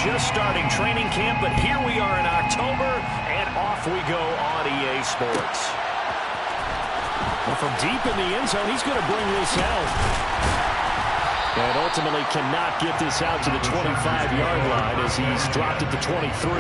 just starting training camp, but here we are in October, and off we go on EA Sports. Well, from deep in the end zone, he's going to bring this out. And ultimately cannot get this out to the 25-yard line as he's dropped at the 23.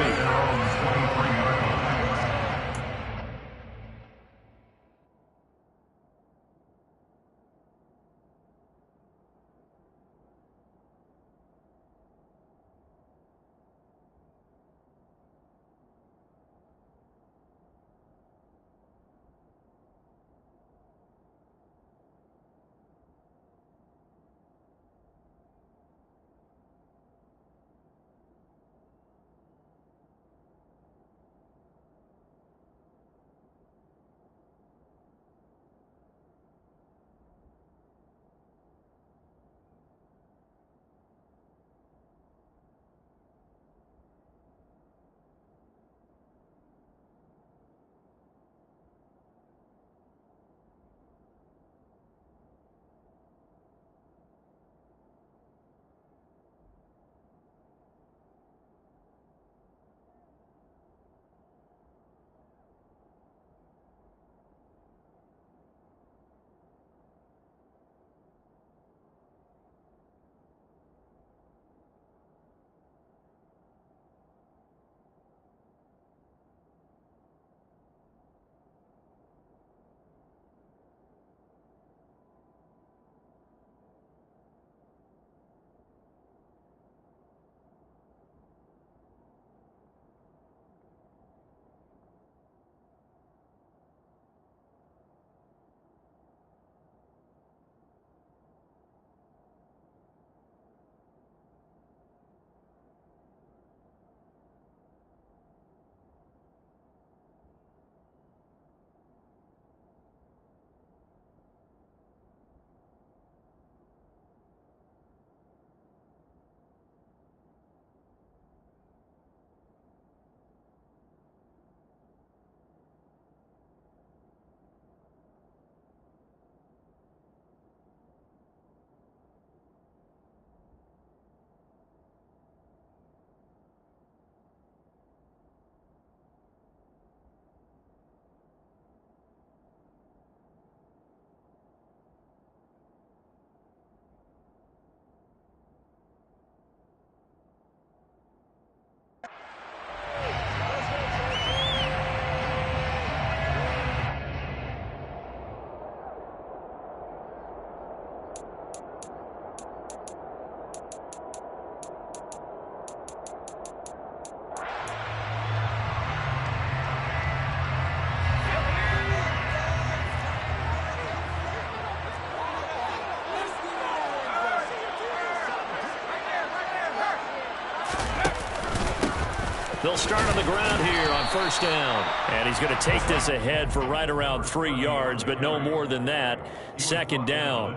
They'll start on the ground here on first down. And he's going to take this ahead for right around 3 yards, but no more than that. Second down.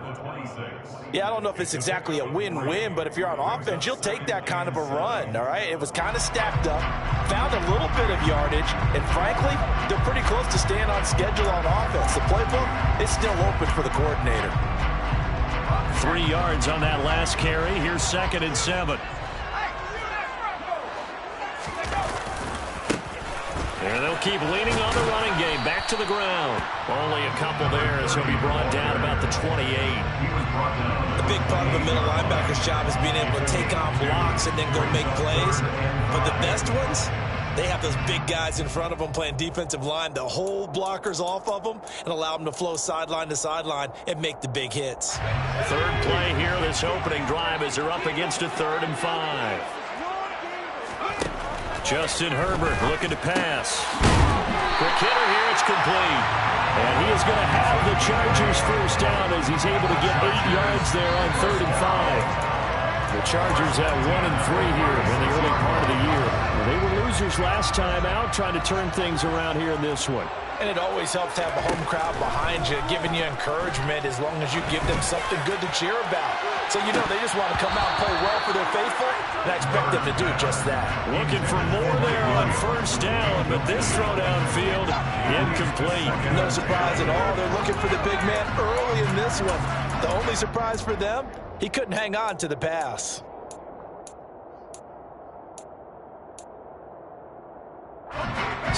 Yeah, I don't know if it's exactly a win-win, but if you're on offense, you'll take that kind of a run, all right? It was kind of stacked up, found a little bit of yardage, and frankly, they're pretty close to staying on schedule on offense. The playbook is still open for the coordinator. 3 yards on that last carry. Here's 2nd and 7. And they'll keep leaning on the running game. Back to the ground. Only a couple there as he'll be brought down about the 28. A big part of a middle linebacker's job is being able to take on blocks and then go make plays. But the best ones, they have those big guys in front of them playing defensive line to hold blockers off of them and allow them to flow sideline to sideline and make the big hits. Third play here, this opening drive as they're up against a 3rd and 5. Justin Herbert looking to pass. Quick hitter here, it's complete. And he is going to have the Chargers first down as he's able to get 8 yards there on 3rd and 5. The Chargers have 1 and 3 here in the early part of the year. They were losers last time out, trying to turn things around here in this one. And it always helps to have a home crowd behind you, giving you encouragement as long as you give them something good to cheer about. So, you know, they just want to come out and play well for their faithful, and I expect them to do just that. Looking for more there on first down, but this throw downfield incomplete. No surprise at all. They're looking for the big man early in this one. The only surprise for them, he couldn't hang on to the pass.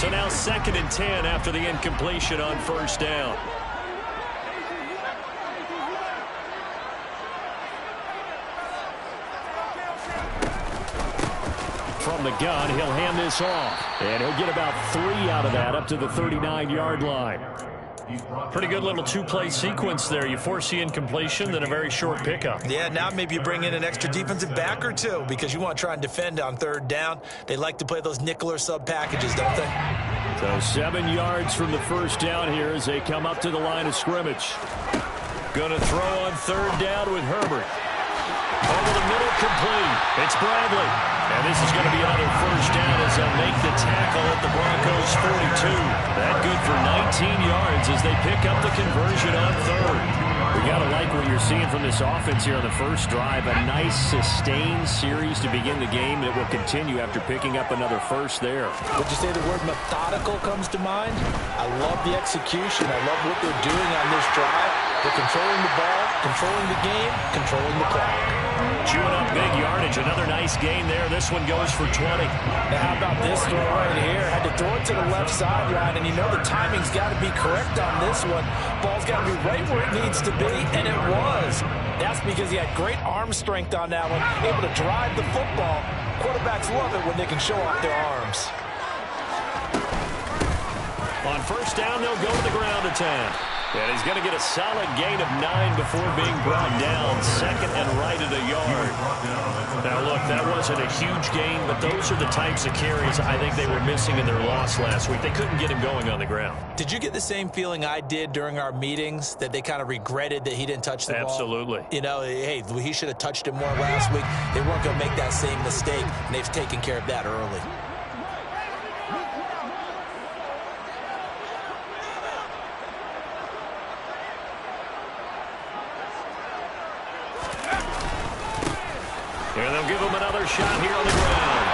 So now 2nd and 10 after the incompletion on first down. From the gun, he'll hand this off. And he'll get about 3 out of that up to the 39-yard line. Pretty good little two-play sequence there. You force the incompletion, then a very short pickup. Yeah, now maybe you bring in an extra defensive back or two because you want to try and defend on 3rd down. They like to play those nickel or sub packages, don't they? So 7 yards from the first down here as they come up to the line of scrimmage. Going to throw on 3rd down with Herbert. Over the middle, complete. It's Bradley. And this is going to be another first down as they'll make the tackle at the Broncos' 42. That good for 19 yards as they pick up the conversion on 3rd. We got to like what you're seeing from this offense here on the first drive. A nice, sustained series to begin the game that will continue after picking up another first there. Would you say the word methodical comes to mind? I love the execution. I love what they're doing on this drive. They're controlling the ball, controlling the game, controlling the clock. Chewing up big yardage. Another nice gain there. This one goes for 20. Now, how about this throw right here? Had to throw it to the left sideline, and you know the timing's got to be correct on this one. Ball's got to be right where it needs to be, and it was. That's because he had great arm strength on that one, able to drive the football. Quarterbacks love it when they can show off their arms. On first down, they'll go to the ground attack. And he's going to get a solid gain of 9 before being brought down. 2nd and right at a yard. Now, look, that wasn't a huge gain, but those are the types of carries I think they were missing in their loss last week. They couldn't get him going on the ground. Did you get the same feeling I did during our meetings, that they kind of regretted that he didn't touch the ball? Absolutely. You know, hey, he should have touched it more last week. They weren't going to make that same mistake, and they've taken care of that early. And they'll give him another shot here on the ground.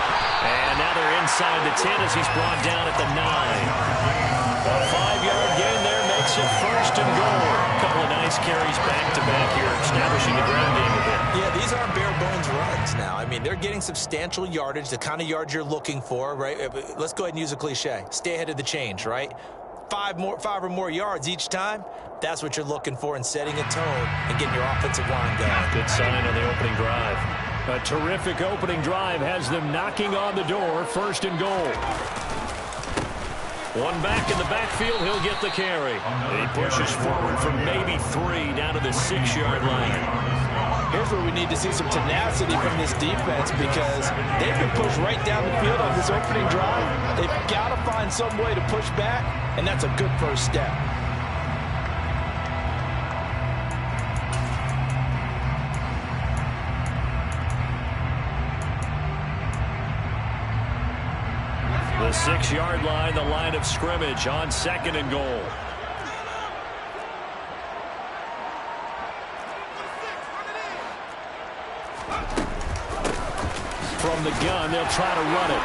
And now they're inside the 10 as he's brought down at the 9. A 5-yard gain there makes it 1st and goal. A couple of nice carries back-to-back here, establishing the ground game a bit. Yeah, these aren't bare-bones runs now. I mean, they're getting substantial yardage, the kind of yards you're looking for, right? Let's go ahead and use a cliche. Stay ahead of the change, right? 5 or more yards each time. That's what you're looking for in setting a tone and getting your offensive line going. Good sign on the opening drive. A terrific opening drive has them knocking on the door. 1st and goal. One back in the backfield. He'll get the carry. And he pushes forward from maybe 3 down to the 6-yard line. Here's where we need to see some tenacity from this defense because they've been pushed right down the field on this opening drive. They've got to find some way to push back, and that's a good first step. The 6-yard line, the line of scrimmage on 2nd and goal. From the gun, they'll try to run it.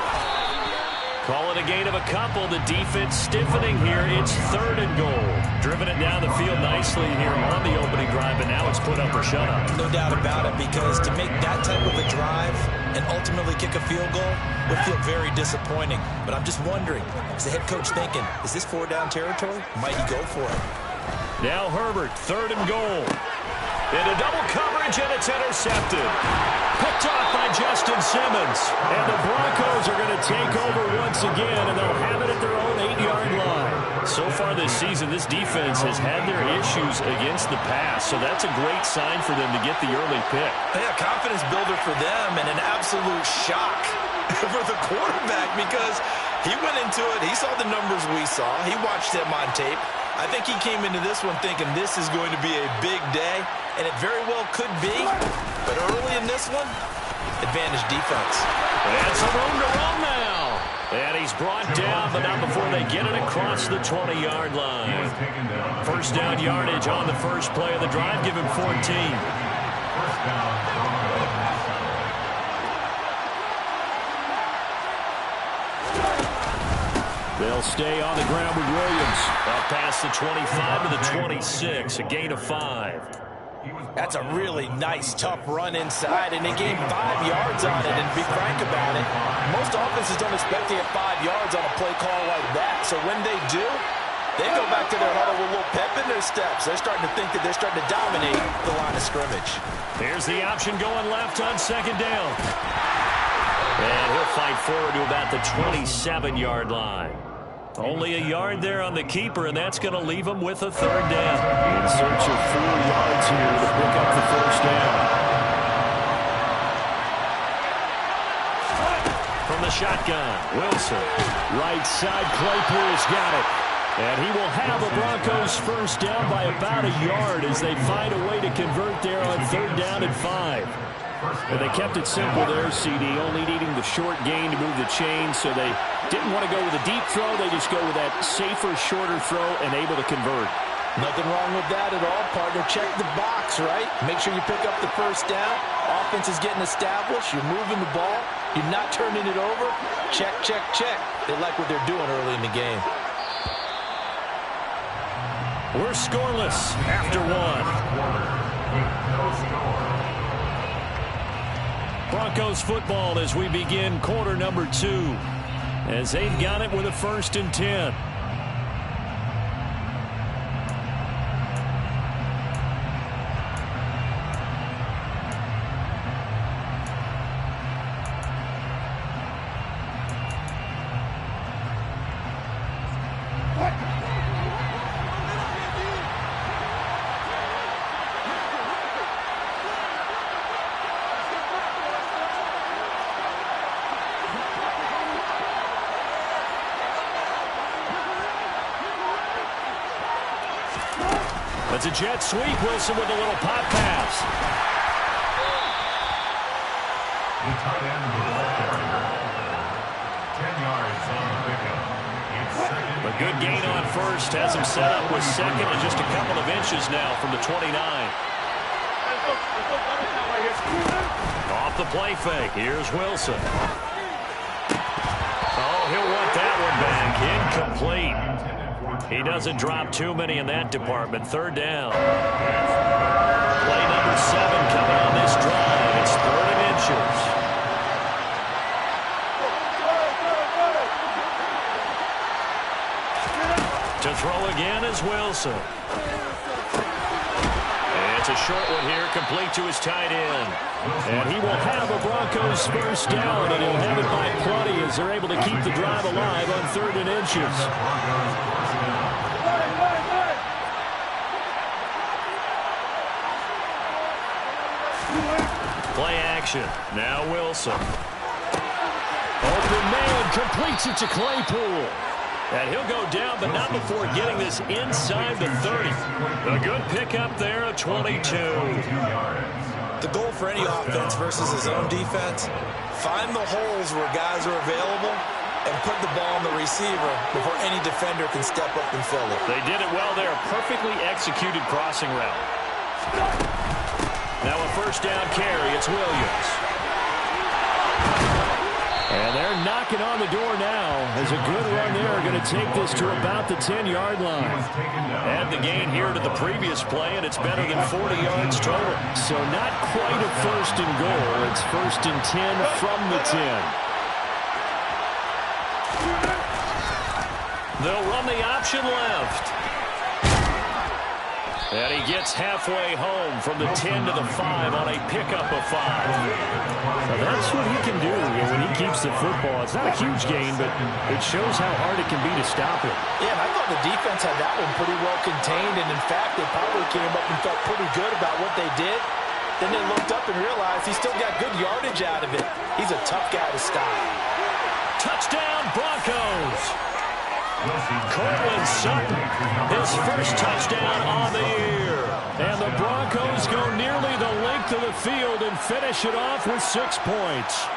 Call it a gain of a couple. The defense stiffening here. It's 3rd and goal. Driven it down the field nicely here on the opening drive, but now it's put up or shut up. No doubt about it, because to make that type of a drive and ultimately kick a field goal would feel very disappointing. But I'm just wondering, is the head coach thinking, is this 4-down territory? Might he go for it? Now Herbert, 3rd and goal. Into double coverage, and it's intercepted. Picked off by Justin Simmons. And the Broncos are going to take over once again, and they'll have it at their own 8-yard line. So far this season, this defense has had their issues against the pass, so that's a great sign for them to get the early pick. Yeah, confidence builder for them, and an absolute shock for the quarterback because he went into it. He saw the numbers we saw. He watched them on tape. I think he came into this one thinking this is going to be a big day, and it very well could be. But early in this one, advantage defense. And some room to run now. And he's brought down, but not before they get it across the 20-yard line. 1st down yardage on the first play of the drive. Give him 14. They'll stay on the ground with Williams. Up past the 25 to the 26, a gain of 5. That's a really nice, tough run inside, and they gained 5 yards on it. And to be frank about it, most offenses don't expect to get 5 yards on a play call like that. So when they do, they go back to their huddle with a little pep in their steps. They're starting to think that they're starting to dominate the line of scrimmage. Here's the option going left on second down. And he'll fight forward to about the 27-yard line. Only a yard there on the keeper, and that's going to leave him with a third down. In search of 4 yards here to pick up the first down. From the shotgun, Wilson. Right side, Claypool's got it. And he will have a Broncos first down by about a yard as they find a way to convert there on third down and 5. And they kept it simple there, CD, only needing the short gain to move the chain, so they didn't want to go with a deep throw. They just go with that safer, shorter throw and able to convert. Nothing wrong with that at all, partner. Check the box, right? Make sure you pick up the first down. Offense is getting established. You're moving the ball. You're not turning it over. Check, check, check. They like what they're doing early in the game. We're scoreless after 1. Broncos football as we begin quarter number 2. As they've got it with a 1st and 10. It's a jet sweep. Wilson with a little pop pass. The tight end of the ball carrier. 10 yards on the pickup. A good gain on first. Has him set up with second and just a couple of inches now from the 29. Off the play fake. Here's Wilson. Oh, he'll want that one back. Incomplete. He doesn't drop too many in that department. Third down. Play number 7 coming on this drive. It's 3rd and inches. To throw again is Wilson. It's a short one here, complete to his tight end. And he will have a Broncos first down, and he'll have it by plenty as they're able to keep the drive alive on 3rd and inches. Play action. Now Wilson. Open man, completes it to Claypool. And he'll go down, but not before getting this inside the 30. A good pickup there, a 22. The goal for any offense versus his own defense, find the holes where guys are available and put the ball on the receiver before any defender can step up and fill it. They did it well there. Perfectly executed crossing route. Now a first down carry. It's Williams. And they're knocking on the door now as a good run there. Going to take this to about the 10-yard line. Add the gain here to the previous play, and it's better than 40 yards total. So not quite a 1st and goal. It's 1st and 10 from the 10. They'll run the option left. And he gets halfway home from the 10 to the 5 on a pickup of 5. So that's what he can do when he keeps the football. It's not a huge gain, but it shows how hard it can be to stop it. Yeah, and I thought the defense had that one pretty well contained, and in fact, they probably came up and felt pretty good about what they did. Then they looked up and realized he still got good yardage out of it. He's a tough guy to stop. Touchdown, Broncos! Courtland Sutton, his first touchdown on the year. And the Broncos go nearly the length of the field and finish it off with 6 points.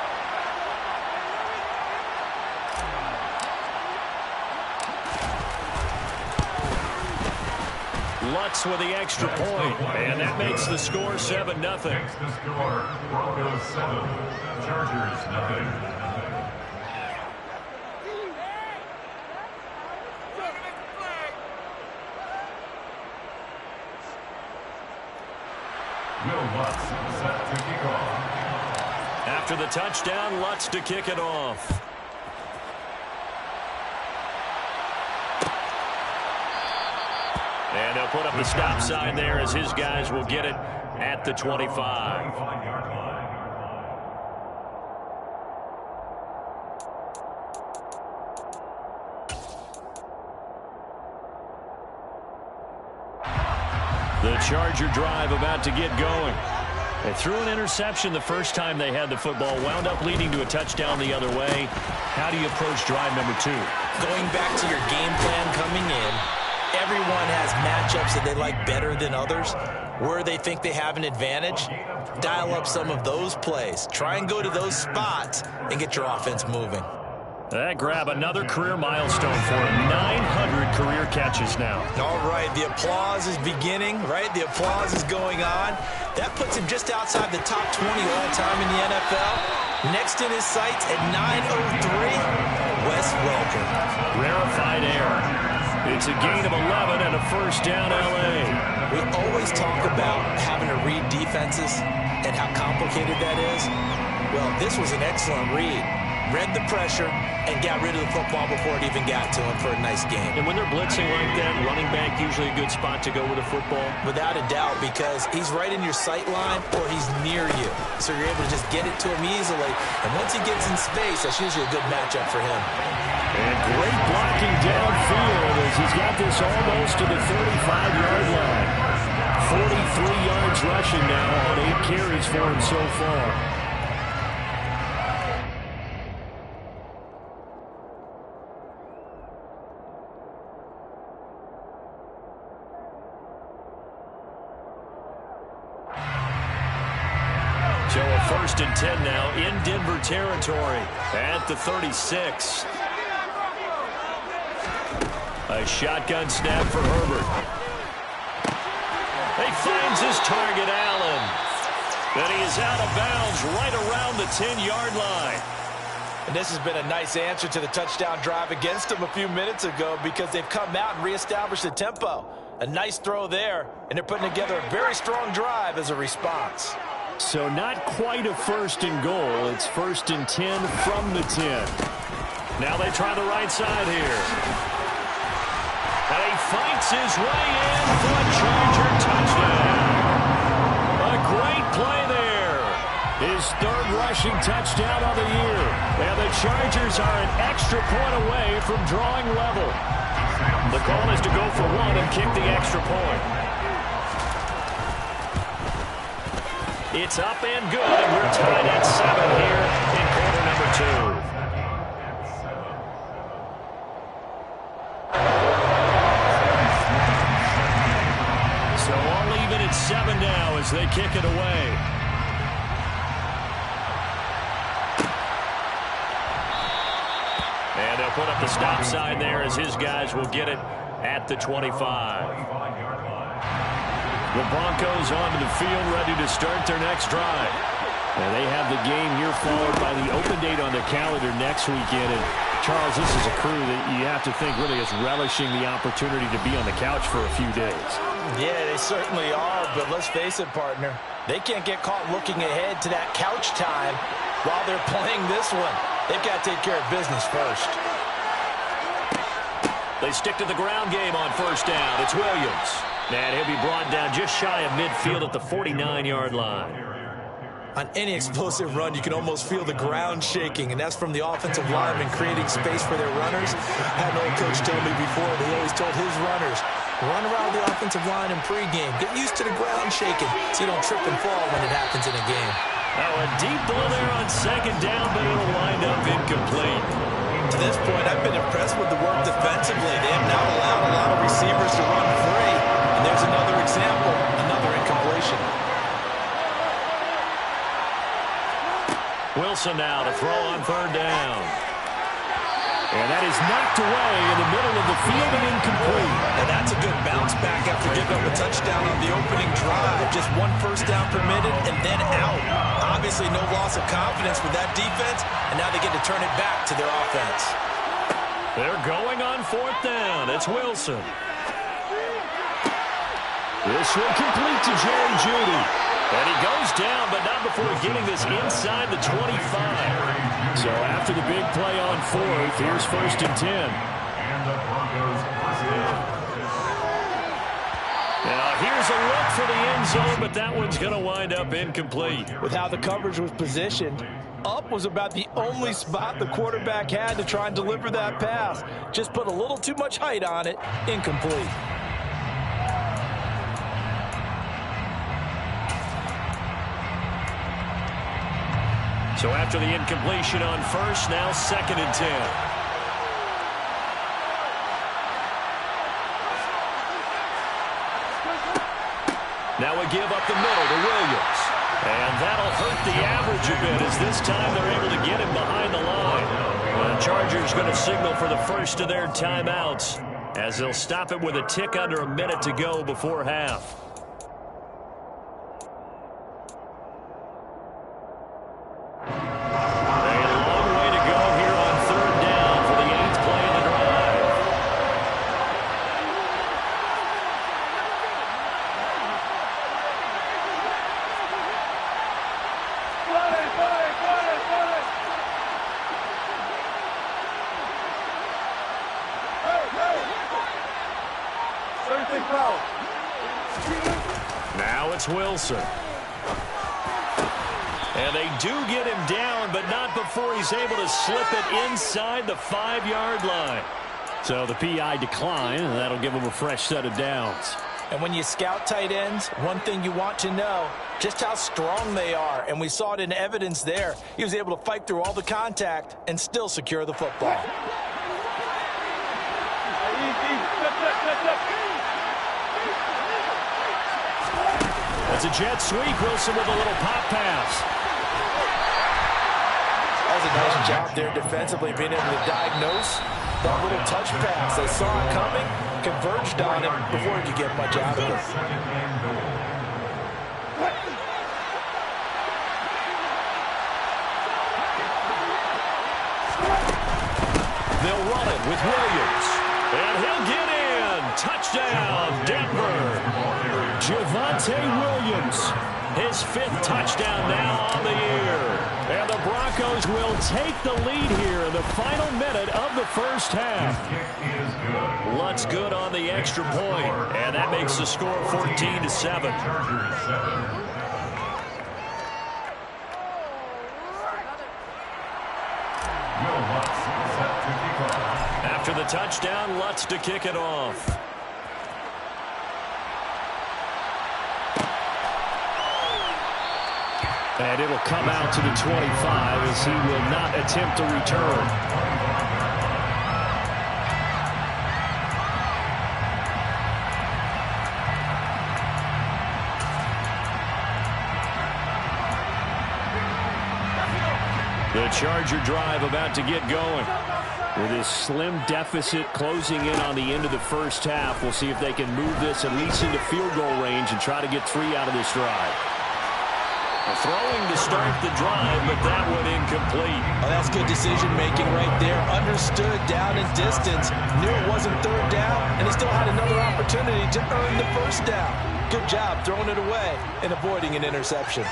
Lutz with the extra point, and that makes the score 7-0. Makes the score Broncos 7, Chargers 0. Lutz set to kick off. After the touchdown, Lutz to kick it off. And they'll put up the stop sign there as his guys will get it at the 25. The Charger drive about to get going. They threw an interception the first time they had the football, wound up leading to a touchdown the other way. How do you approach drive number 2? Going back to your game plan coming in, everyone has matchups that they like better than others. Where they think they have an advantage, dial up some of those plays. Try and go to those spots and get your offense moving. That grab another career milestone for him. 900 career catches now. All right, the applause is beginning, right? The applause is going on. That puts him just outside the top 20 all-time in the NFL. Next in his sights at 903, Wes Welker. Rarefied air. It's a gain of 11 and a first down, L.A. We always talk about having to read defenses and how complicated that is. Well, this was an excellent read. Read the pressure and got rid of the football before it even got to him for a nice game. And when they're blitzing like that, running back usually a good spot to go with a football. Without a doubt, because he's right in your sight line or he's near you. So you're able to just get it to him easily. And once he gets in space, that's usually a good matchup for him. And great blocking downfield as he's got this almost to the 35-yard line. 43 yards rushing now on 8 carries for him so far. So a 1st and 10 now in Denver territory at the 36. A shotgun snap for Herbert. He finds his target, Allen. And he is out of bounds right around the 10-yard line. And this has been a nice answer to the touchdown drive against them a few minutes ago because they've come out and reestablished the tempo. A nice throw there, and they're putting together a very strong drive as a response. So not quite a 1st and goal. It's 1st and 10 from the 10. Now they try the right side here. And he fights his way in for a Charger touchdown. A great play there. His 3rd rushing touchdown of the year. And the Chargers are an extra point away from drawing level. The call is to go for 1 and kick the extra point. It's up and good, and we're tied at 7 here in quarter number 2. So all even at 7 now as they kick it away. And they'll put up the stop sign there as his guys will get it at the 25. The Broncos onto the field, ready to start their next drive. And they have the game here followed by the open date on the calendar next weekend. And Charles, this is a crew that you have to think really is relishing the opportunity to be on the couch for a few days. Yeah, they certainly are, but let's face it, partner. They can't get caught looking ahead to that couch time while they're playing this one. They've got to take care of business first. They stick to the ground game on 1st down. It's Williams. And he'll be brought down just shy of midfield at the 49-yard line. On any explosive run, you can almost feel the ground shaking, and that's from the offensive linemen creating space for their runners. I had an old coach tell me before, he always told his runners, run around the offensive line in pregame. Get used to the ground shaking so you don't trip and fall when it happens in a game. Oh, a deep ball there on 2nd down, but it'll wind up incomplete. To this point, I've been impressed with the work defensively. They have now allowed a lot of receivers to run free. And there's another example, another incompletion. Wilson now to throw on 3rd down. And that is knocked away in the middle of the field and incomplete. And that's a good bounce back after giving up a touchdown on the opening drive. Just 1 first down permitted and then out. Obviously no loss of confidence with that defense, and now they get to turn it back to their offense. They're going on 4th down. It's Wilson. This will complete to Jerry Jeudy. And he goes down, but not before getting this inside the 25. So after the big play on fourth, here's 1st and 10. And the Broncos first down. Now here's a look for the end zone, but that one's going to wind up incomplete. With how the coverage was positioned, up was about the only spot the quarterback had to try and deliver that pass. Just put a little too much height on it. Incomplete. So after the incompletion on first, now 2nd and 10. Now we give up the middle to Williams. And that'll hurt the average a bit as this time they're able to get him behind the line. The Chargers going to signal for the first of their timeouts as they'll stop it with a tick under a minute to go before half. Now it's Wilson. And they do get him down, but not before he's able to slip it inside the 5-yard line. So the PI decline, and that'll give him a fresh set of downs. And when you scout tight ends, one thing you want to know, just how strong they are. And we saw it in evidence there. He was able to fight through all the contact and still secure the football. That's a jet sweep. Wilson with a little pop pass. That was a nice job there defensively, being able to diagnose that little touch pass. They saw it coming, converged on it before he could get much out of it. They'll run it with Williams. And he'll get in. Touchdown, Denver. Javonte Williams, his 5th touchdown now on the year. And the Broncos will take the lead here in the final minute of the first half. Lutt's good on the extra point, and that makes the score 14-7. After the touchdown, Lutz to kick it off. And it'll come out to the 25 as he will not attempt to return. The Charger drive about to get going. With his slim deficit closing in on the end of the first half, we'll see if they can move this at least into field goal range and try to get 3 out of this drive. Throwing to start the drive, but that one incomplete. Oh, that's good decision-making right there. Understood down and distance. Knew it wasn't 3rd down, and he still had another opportunity to earn the 1st down. Good job throwing it away and avoiding an interception.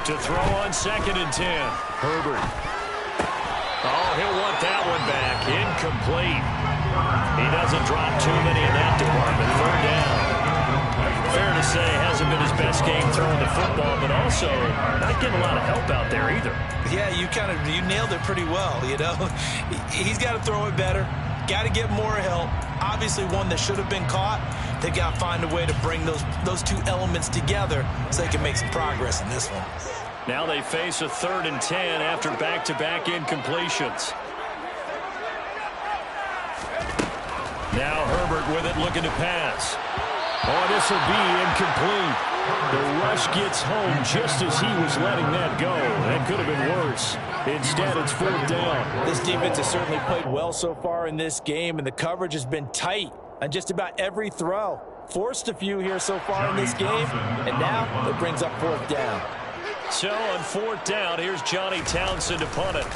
To throw on 2nd and 10. Herbert. Oh, he'll want that one back. Incomplete. He doesn't drop too many in that department. 3rd down. Fair to say, hasn't been his best game throwing the football, but also not getting a lot of help out there either. Yeah, you nailed it pretty well, you know. He's got to throw it better. Got to get more help. Obviously one that should have been caught. They got to find a way to bring those two elements together so they can make some progress in this one. Now they face a 3rd and 10 after back-to-back incompletions. Now Herbert with it, looking to pass. Oh, this will be incomplete. The rush gets home just as he was letting that go. That could have been worse. Instead, it's 4th down. This defense has certainly played well so far in this game, and the coverage has been tight on just about every throw. Forced a few here so far in this game, and now it brings up 4th down. So on 4th down, here's Johnny Townsend to punt it.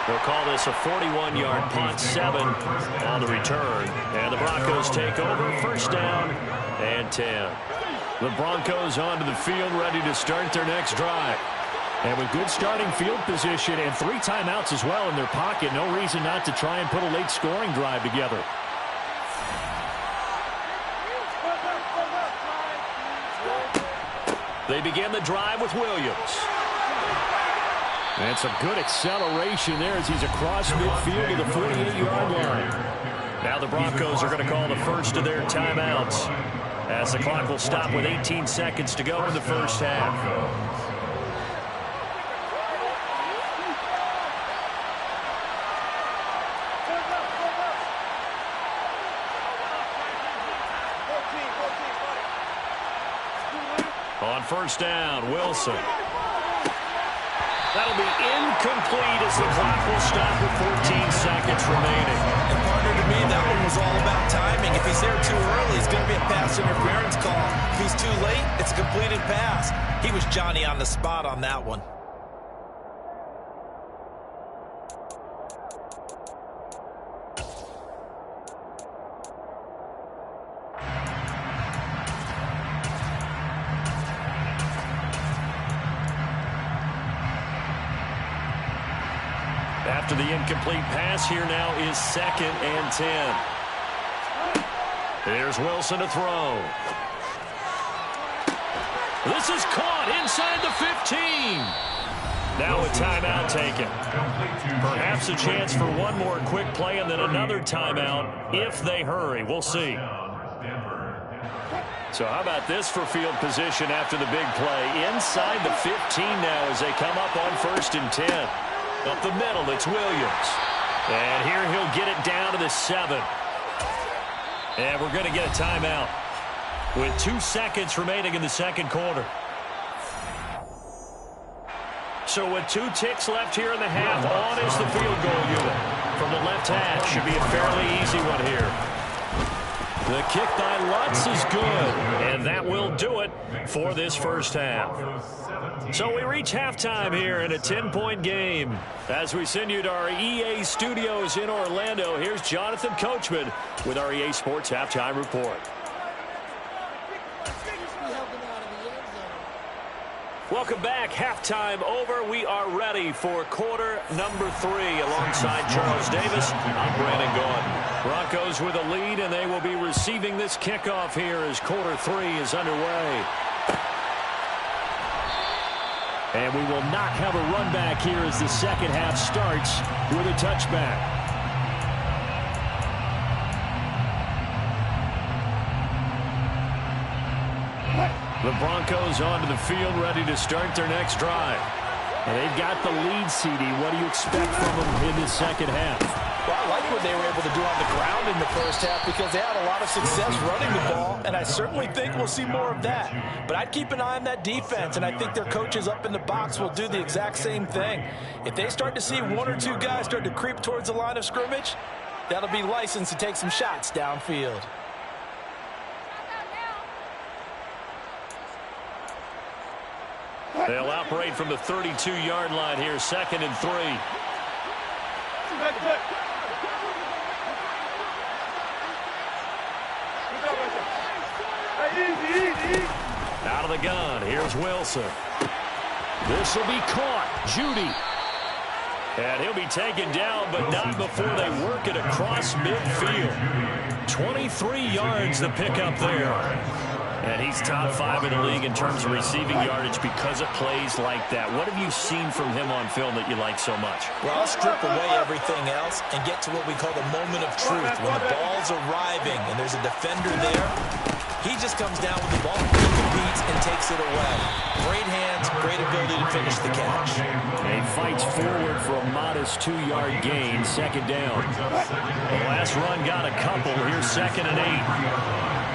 They'll call this a 41-yard punt, 7 on the return. And the Broncos take over, first down and 10. The Broncos onto the field, ready to start their next drive. And with good starting field position and 3 timeouts as well in their pocket, no reason not to try and put a late scoring drive together. They begin the drive with Williams. And some good acceleration there as he's across midfield to the 48-yard line. Now the Broncos are going to call the first of their timeouts, as the clock will stop with 18 seconds to go in the first half. On first down, Wilson. That'll be incomplete as the clock will stop with 14 seconds remaining. And partner, to me, that one was all about timing. If he's there too early, it's going to be a pass interference call. If he's too late, it's a completed pass. He was Johnny on the spot on that one. After the incomplete pass, here now is 2nd and 10. Here's Wilson to throw. This is caught inside the 15. Now a timeout taken. Perhaps a chance for one more quick play and then another timeout if they hurry. We'll see. So how about this for field position after the big play? Inside the 15 now as they come up on 1st and 10. Up the middle, it's Williams. And here he'll get it down to the 7. And we're going to get a timeout with 2 seconds remaining in the second quarter. So with 2 ticks left here in the half, on is the field goal unit. From the left hash, should be a fairly easy one here. The kick by Lutz is good, and that will do it for this first half. So we reach halftime here in a 10-point game. As we send you to our EA studios in Orlando, here's Jonathan Coachman with our EA Sports Halftime Report. Welcome back. Halftime over. We are ready for quarter number 3. Alongside Charles Davis, I'm Brandon Gaudin. Broncos with a lead, and they will be receiving this kickoff here as quarter 3 is underway. And we will not have a run back here as the second half starts with a touchback. The Broncos onto the field, ready to start their next drive. And they've got the lead, CD. What do you expect from them in this second half? Well, I like what they were able to do on the ground in the first half because they had a lot of success running the ball, and I certainly think we'll see more of that. But I'd keep an eye on that defense, and I think their coaches up in the box will do the exact same thing. If they start to see 1 or 2 guys start to creep towards the line of scrimmage, that'll be licensed to take some shots downfield. They'll operate from the 32-yard line here, 2nd and 3. Out of the gun, here's Wilson. This will be caught. Judy. And he'll be taken down, but not before they work it across midfield. 23 yards the pickup there. And he's top 5 in the league in terms of receiving yardage because of plays like that. What have you seen from him on film that you like so much? Well, I'll strip away everything else and get to what we call the moment of truth. When the ball's arriving and there's a defender there, he just comes down with the ball, he competes and takes it away. Great hands, great ability to finish the catch. And he fights forward for a modest 2-yard gain, 2nd down. The last run got a couple. Here's 2nd and 8.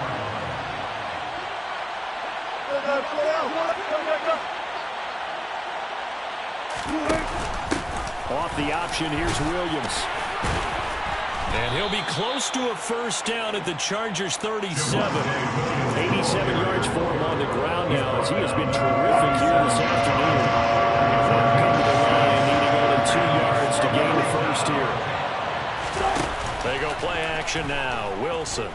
Off the option, here's Williams. And he'll be close to a first down at the Chargers' 37. 87 yards for him on the ground now as he has been terrific here this afternoon. They'll come to the line, needing only 2 yards to gain the first action now. Wilson.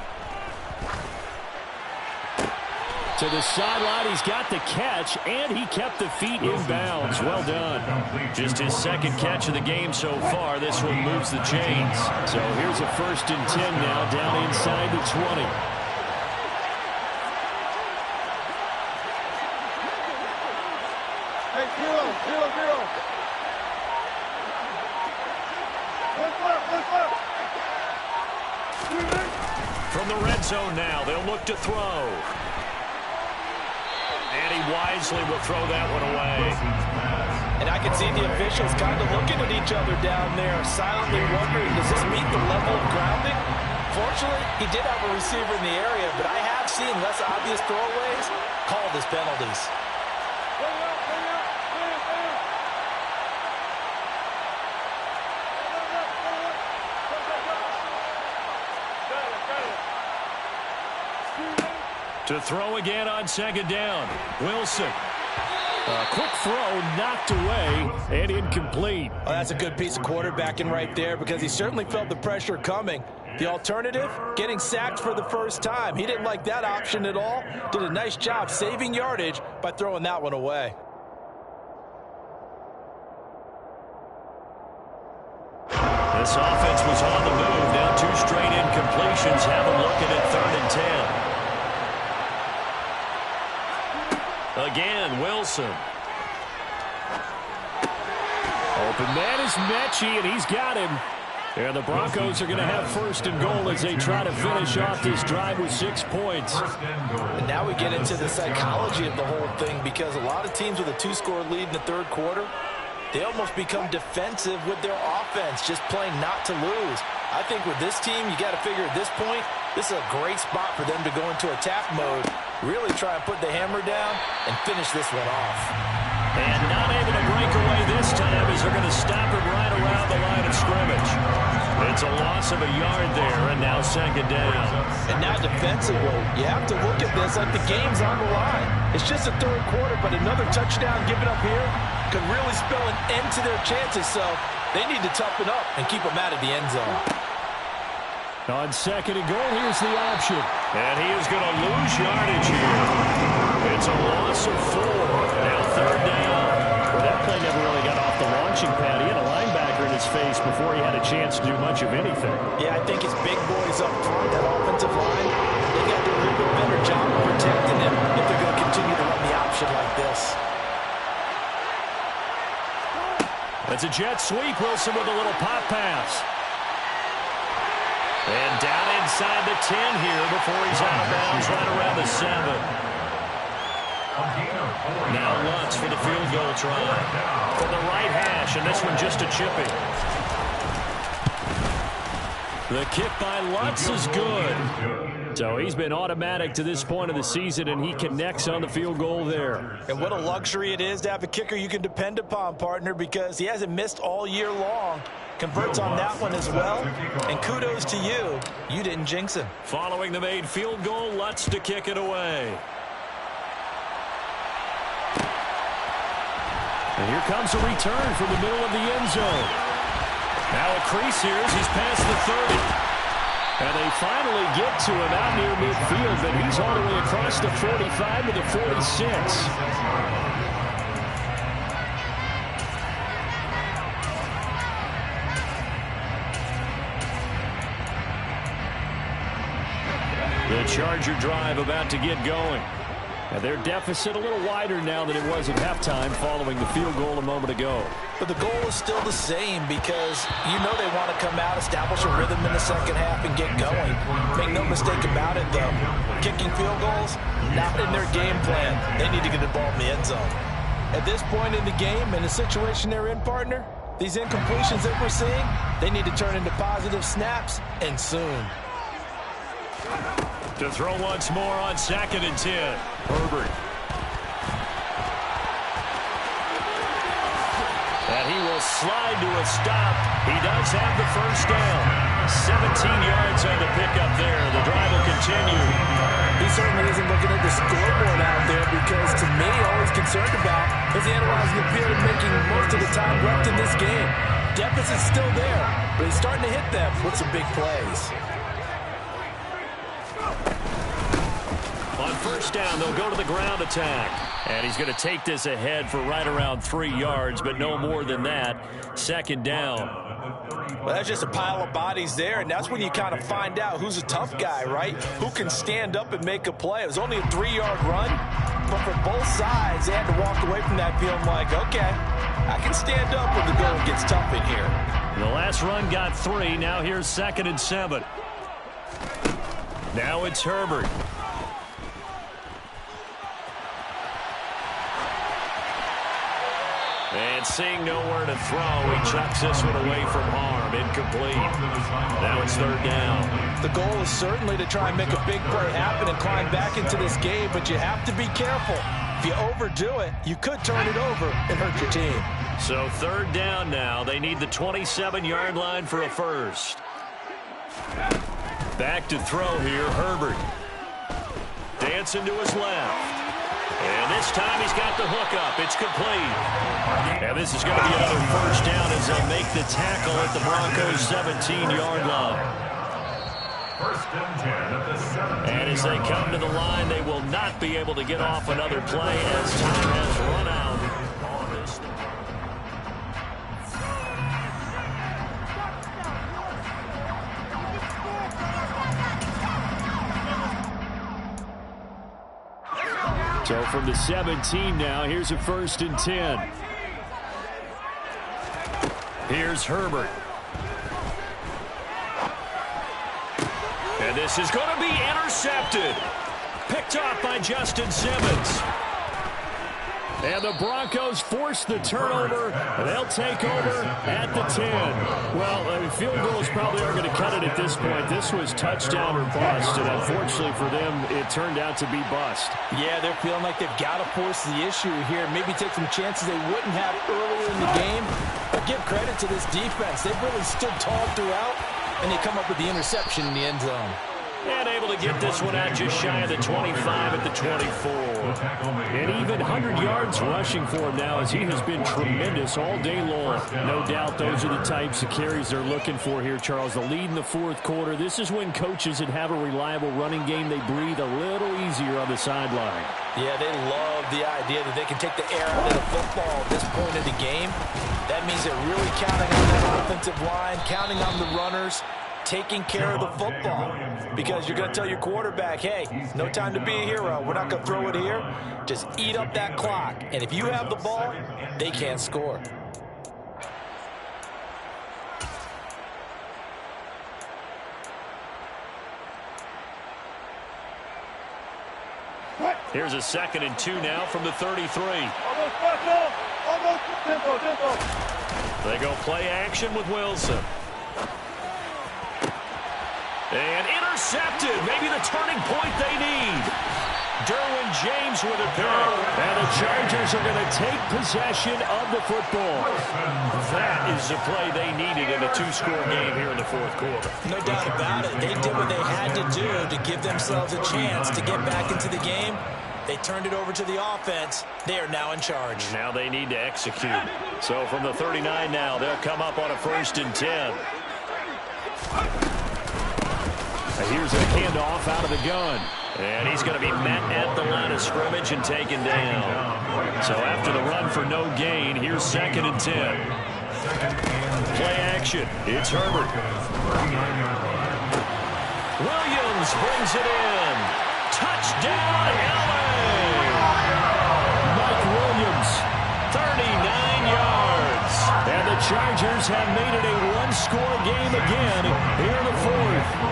To the sideline, he's got the catch, and he kept the feet in bounds. Well done. Just his second catch of the game so far. This one moves the chains. So here's a 1st and 10 now, down inside the 20. Hey, 0-0-0. From the red zone now, they'll look to throw. And he wisely will throw that one away. And I can see the officials kind of looking at each other down there, silently wondering, does this meet the level of grounding? Fortunately, he did have a receiver in the area, but I have seen less obvious throwaways called as penalties. To throw again on 2nd down. Wilson. A quick throw knocked away and incomplete. Oh, that's a good piece of quarterbacking right there because he certainly felt the pressure coming. The alternative, getting sacked for the first time. He didn't like that option at all. Did a nice job saving yardage by throwing that one away. This offense was on the move. Now 2 straight incompletions. Have them looking at 3rd and 10. Again, Wilson. Open man is Mechie, and he's got him. And the Broncos are going to have 1st and goal as they try to finish off this drive with 6 points. And now we get into the psychology of the whole thing because a lot of teams with a 2-score lead in the 3rd quarter, they almost become defensive with their offense, just playing not to lose. I think with this team, you got to figure at this point, this is a great spot for them to go into attack mode, really try and put the hammer down and finish this one off. And not able to break away this time as they're going to stop it right around the line of scrimmage. It's a loss of a yard there, and now 2nd down. And now defensively, you have to look at this like the game's on the line. It's just the 3rd quarter, but another touchdown given up here could really spell an end to their chances, so they need to toughen up and keep them out of the end zone. On 2nd and goal, here's the option. And he is going to lose yardage here. It's a loss of 4. Now 3rd down. Well, that play never really got off the launching pad. He had a linebacker in his face before he had a chance to do much of anything. Yeah, I think his big boys up front, that offensive line, they got to do a little bit better job of protecting him if they're going to continue to run the option like this. That's a jet sweep. Wilson with a little pop pass. And down inside the 10 here before he's out of bounds right around the 7. Now Lutz for the field goal try. From the right hash, and this one just a chipping. The kick by Lutz is good. So he's been automatic to this point of the season, and he connects on the field goal there. And what a luxury it is to have a kicker you can depend upon, partner, because he hasn't missed all year long. Converts on that one as well. And kudos to you. You didn't jinx him. Following the made field goal, Lutz to kick it away. And here comes a return from the middle of the end zone. Now a crease here as he's past the 30. And they finally get to him out near midfield, but he's all the way across the 45 to the 46. The Charger drive about to get going. And their deficit a little wider now than it was at halftime following the field goal a moment ago. But the goal is still the same because you know they want to come out, establish a rhythm in the second half, and get going. Make no mistake about it, though. Kicking field goals, not in their game plan. They need to get the ball in the end zone. At this point in the game, in the situation they're in, partner, these incompletions that we're seeing, they need to turn into positive snaps, and soon. To throw once more on 2nd and 10. Herbert. And he will slide to a stop. He does have the first down. 17 yards on the pickup there. The drive will continue. He certainly isn't looking at the scoreboard out there because, to me, all he's concerned about is analyzing the field and making most of the time left in this game. Deficit's still there, but he's starting to hit them with some big plays. first down, they'll go to the ground attack. And he's going to take this ahead for right around 3 yards, but no more than that. Second down. Well, that's just a pile of bodies there, and that's when you kind of find out who's a tough guy, right? Who can stand up and make a play. It was only a 3-yard run, but for both sides, they had to walk away from that feeling like, okay, I can stand up when the going gets tough in here. The last run got 3. Now here's 2nd and 7. Now it's Herbert. And seeing nowhere to throw, he chucks this one away from harm. Incomplete. Now it's 3rd down. The goal is certainly to try and make a big play happen and climb back into this game, but you have to be careful. If you overdo it, you could turn it over and hurt your team. So 3rd down now. They need the 27-yard line for a first. Back to throw here, Herbert. Dancing to his left. And this time he's got the hook up. It's complete. And this is going to be another first down as they'll make the tackle at the Broncos' 17-yard line. First and 10 at the 17. And as they come to the line, they will not be able to get off another play as time has run out on this. So from the 17 now, here's a 1st and 10. Here's Herbert. And this is going to be intercepted. Picked off by Justin Simmons. And the Broncos force the turnover. They'll take over at the 10. Well, field goals probably aren't going to cut it at this point. This was touchdown or bust, and unfortunately for them, it turned out to be bust. Yeah, they're feeling like they've got to force the issue here. Maybe take some chances they wouldn't have earlier in the game. But give credit to this defense. They've really stood tall throughout, and they come up with the interception in the end zone. And able to get this one out just shy of the 25 at the 24. And even 100 yards rushing for him now as he has been tremendous all day long. No doubt those are the types of carries they're looking for here, Charles. The lead in the 4th quarter. This is when coaches that have a reliable running game, they breathe a little easier on the sideline. Yeah, they love the idea that they can take the air out of the football at this point of the game. That means they're really counting on that offensive line, counting on the runners, taking care of the football, because you're going to tell your quarterback, hey, no time to be a hero. We're not going to throw it here. Just eat up that clock. And if you have the ball, they can't score. Here's a 2nd and 2 now from the 33. They go play action with Wilson. And intercepted. Maybe the turning point they need. Derwin James with a pick. And the Chargers are going to take possession of the football. That is the play they needed in a 2-score game here in the 4th quarter. No doubt about it. They did what they had to do to give themselves a chance to get back into the game. They turned it over to the offense. They are now in charge. Now they need to execute. So from the 39 now, they'll come up on a 1st and 10. Here's a handoff out of the gun. And he's going to be met at the line of scrimmage and taken down. So after the run for no gain, here's 2nd and 10. Play action. It's Herbert. Williams brings it in. Touchdown, LA! Mike Williams, 39 yards. And the Chargers have made it a 1-score game again here in the 4th.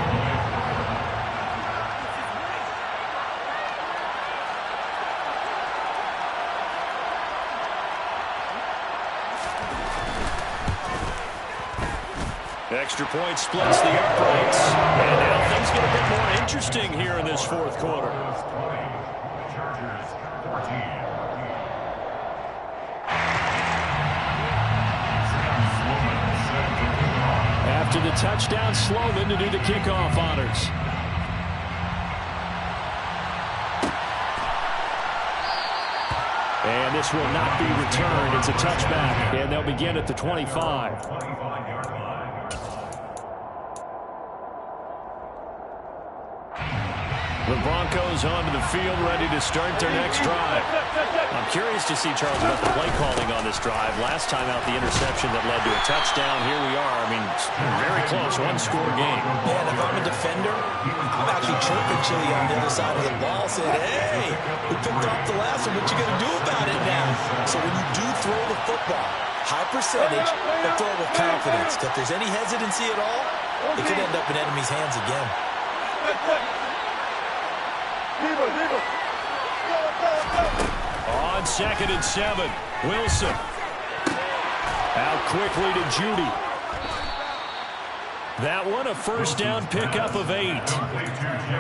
Extra point splits the uprights. And now things get a bit more interesting here in this 4th quarter. Chargers 14. After the touchdown, Sloman to do the kickoff honors. And this will not be returned. It's a touchback. And they'll begin at the 25. The Broncos onto the field, ready to start their next drive. I'm curious to see, Charles, about the play calling on this drive. Last time out, the interception that led to a touchdown. Here we are. I mean, very close, one-score game. Man, if I'm a defender, I'm actually chirping Chili on the other side of the ball, saying, hey, we picked off the last one. What you going to do about it now? So when you do throw the football, high percentage, but throw it with confidence. If there's any hesitancy at all, it could end up in enemy's hands again. On 2nd and 7, Wilson. Out quickly to Judy. That one, a first down pickup of 8.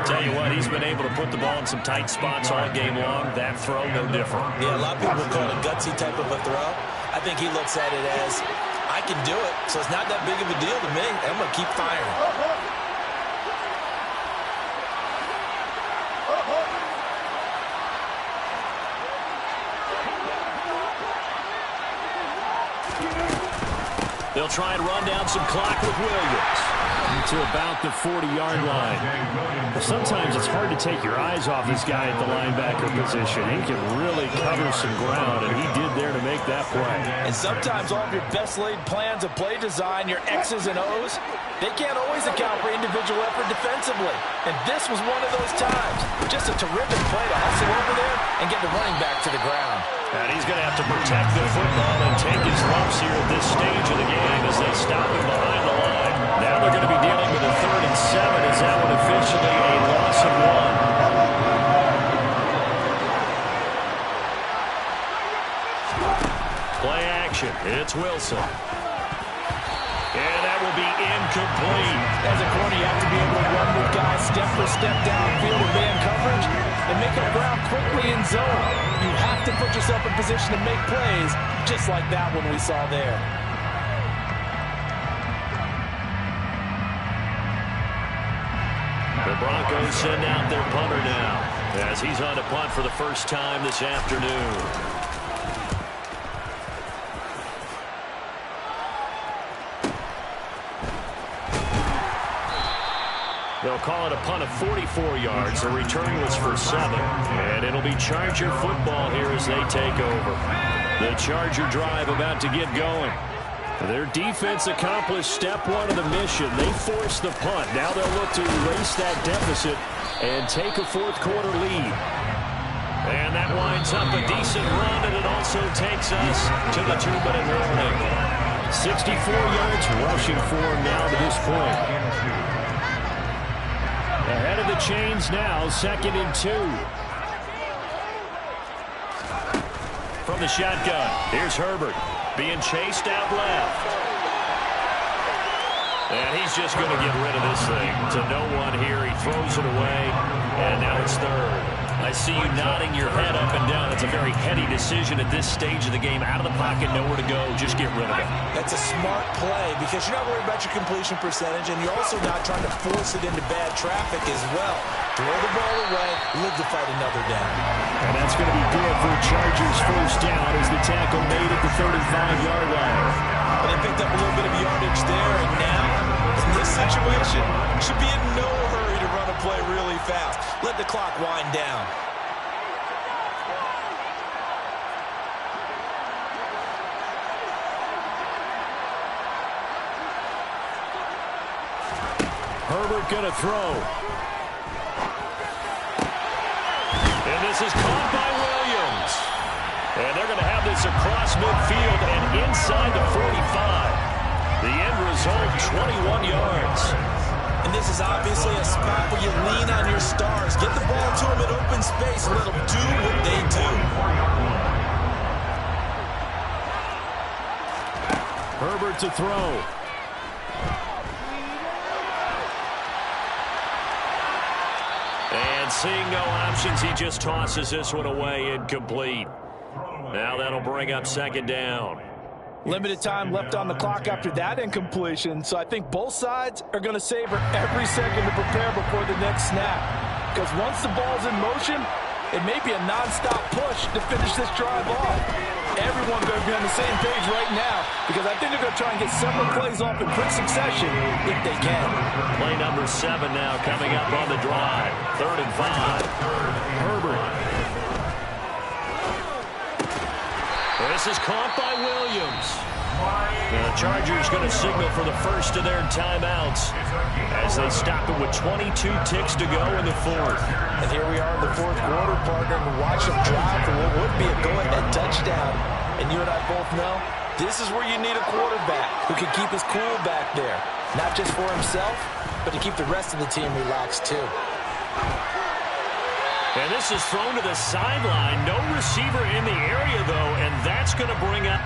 Tell you what, he's been able to put the ball in some tight spots all game long. That throw, no different. Yeah, a lot of people would call it a gutsy type of a throw. I think he looks at it as, I can do it, so it's not that big of a deal to me. I'm going to keep firing. They'll try and run down some clock with Williams to about the 40-yard line. Sometimes it's hard to take your eyes off this guy at the linebacker position. He can really cover some ground, and he did there to make that play. And sometimes all of your best-laid plans of play design, your X's and O's, they can't always account for individual effort defensively. And this was one of those times. Just a terrific play to hustle over there and get the running back to the ground. And he's going to have to protect the football and take his lumps here at this stage of the game as they stop him behind the line. Now they're going to be dealing with a 3rd and 7. Is that one officially a loss of 1? Play action. It's Wilson. And that will be incomplete. As a corner, you have to be able to run with guys step for step downfield in man coverage and make up ground quickly in zone. You have to put yourself in position to make plays, just like that one we saw there. The Broncos send out their punter now as he's on to punt for the first time this afternoon. They'll call it a punt of 44 yards. The return was for 7. And it'll be Charger football here as they take over. The Charger drive about to get going. Their defense accomplished step 1 of the mission. They forced the punt. Now they'll look to erase that deficit and take a 4th quarter lead. And that winds up a decent run, and it also takes us to the 2-minute warning. 64 yards rushing for him now to this point. Ahead of the chains now, 2nd and 2. From the shotgun, here's Herbert being chased out left. And he's just going to get rid of this thing to no one here. He throws it away, and now it's 3rd. I see you nodding your head up and down. It's a very heady decision at this stage of the game. Out of the pocket, nowhere to go. Just get rid of it. That's a smart play because you're not worried about your completion percentage, and you're also not trying to force it into bad traffic as well. Throw the ball away, live to fight another down. And that's going to be good for Chargers first down as the tackle made at the 35-yard line. But they picked up a little bit of yardage there, and now, in this situation, should be in no hurry to run a play really fast. Let the clock wind down. Herbert going to throw. And this is caught by Williams. And they're going to have this across midfield and inside the 45. The end result, 21 yards. And this is obviously a spot where you lean on your stars. Get the ball to them in open space and let them do what they do. Herbert to throw. And seeing no options, he just tosses this one away, incomplete. Now that'll bring up 2nd down. Limited time left on the clock after that incompletion, so I think both sides are going to savor every second to prepare before the next snap. Because once the ball's in motion, it may be a nonstop push to finish this drive off. Everyone's going to be on the same page right now because I think they're going to try and get several plays off in quick succession if they can. Play number 7 now coming up on the drive. 3rd and 5. Herbert. This is caught by Williams. The Chargers going to signal for the first of their timeouts as they stop it with 22 ticks to go in the 4th. And here we are in the 4th quarter, partner, and watch them drive for what would be a go-ahead touchdown. And you and I both know this is where you need a quarterback who can keep his cool back there. Not just for himself, but to keep the rest of the team relaxed too. And this is thrown to the sideline. No receiver in the area, though, and that's going to bring up...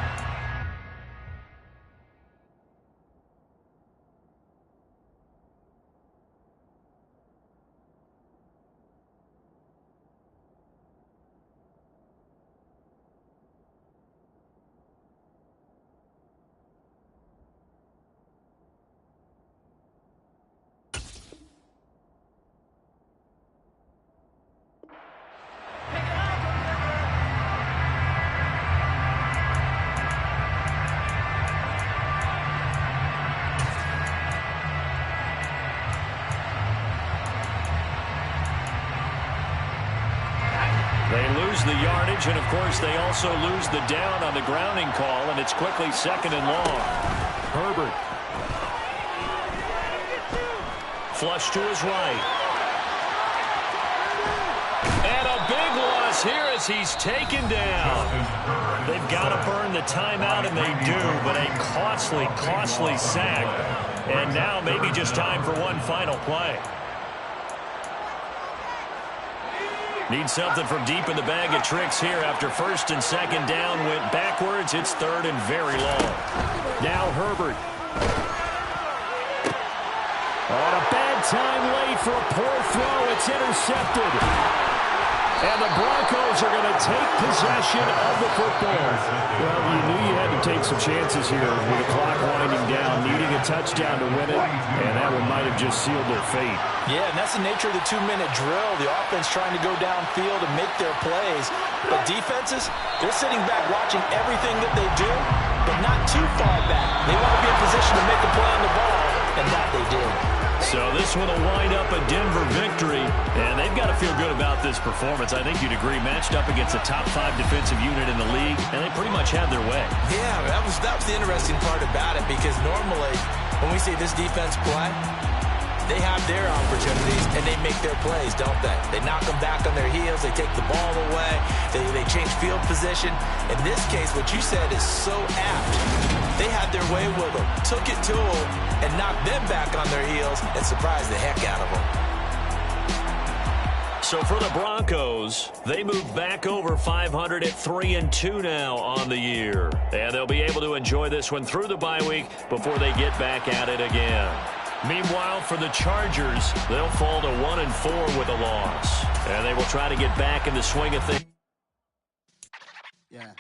They lose the yardage, and, of course, they also lose the down on the grounding call, and it's quickly 2nd and long. Herbert. Flush to his right. And a big loss here as he's taken down. They've got to burn the timeout, and they do, but a costly sack. And now maybe just time for one final play. Need something from deep in the bag of tricks here after 1st and 2nd down went backwards. It's 3rd and very long. Now Herbert. On a bad time late for a poor throw. It's intercepted. And the Broncos are going to take possession of the football. Well, you knew you had to take some chances here with the clock winding down, needing a touchdown to win it, and that one might have just sealed their fate. Yeah, and that's the nature of the 2-minute drill. The offense trying to go downfield and make their plays. But defenses, they're sitting back watching everything that they do, but not too far back. They want to be in position to make a play on the ball, and that they did. So this one will wind up a Denver victory, and they've got to feel good about this performance. I think you'd agree, matched up against a top 5 defensive unit in the league, and they pretty much had their way. Yeah, that was the interesting part about it, because normally when we see this defense play, they have their opportunities, and they make their plays, don't they? They knock them back on their heels. They take the ball away. They change field position. In this case, what you said is so apt. They had their way with them, took it to them, and knocked them back on their heels and surprised the heck out of them. So for the Broncos, they move back over 500 at 3-2 now on the year. And they'll be able to enjoy this one through the bye week before they get back at it again. Meanwhile, for the Chargers, they'll fall to 1-4 with a loss. And they will try to get back in the swing of things. Yeah.